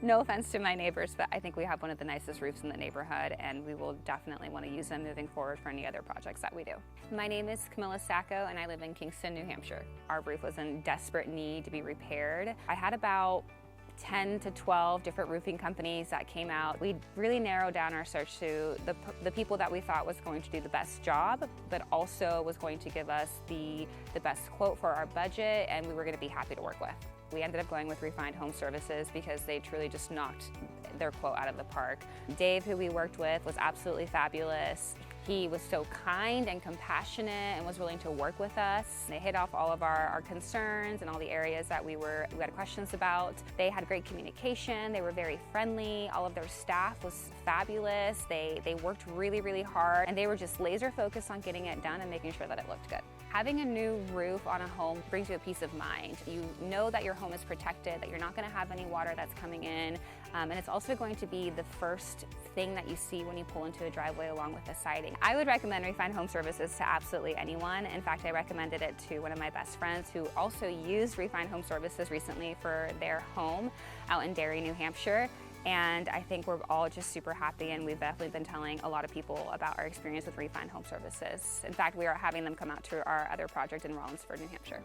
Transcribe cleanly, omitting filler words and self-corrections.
No offense to my neighbors, but I think we have one of the nicest roofs in the neighborhood, and we will definitely want to use them moving forward for any other projects that we do. My name is Camila Sacco, and I live in Kingston, New Hampshire. Our roof was in desperate need to be repaired. I had about 10 to 12 different roofing companies that came out. We really narrowed down our search to the people that we thought was going to do the best job, but also was going to give us the best quote for our budget, and we were going to be happy to work with. We ended up going with Refined Home Services because they truly just knocked their quote out of the park. Dave, who we worked with, was absolutely fabulous. He was so kind and compassionate and was willing to work with us. They hit off all of our concerns and all the areas that we had questions about. They had great communication. They were very friendly. All of their staff was fabulous. They worked really, really hard, and they were just laser focused on getting it done and making sure that it looked good. Having a new roof on a home brings you a peace of mind. You know that your home is protected, that you're not going to have any water that's coming in, and it's also going to be the first thing that you see when you pull into a driveway along with the siding. I would recommend Refined Home Services to absolutely anyone. In fact, I recommended it to one of my best friends who also used Refined Home Services recently for their home out in Derry, New Hampshire. And I think we're all just super happy, and we've definitely been telling a lot of people about our experience with Refined Home Services. In fact, we are having them come out to our other project in Rollinsford, New Hampshire.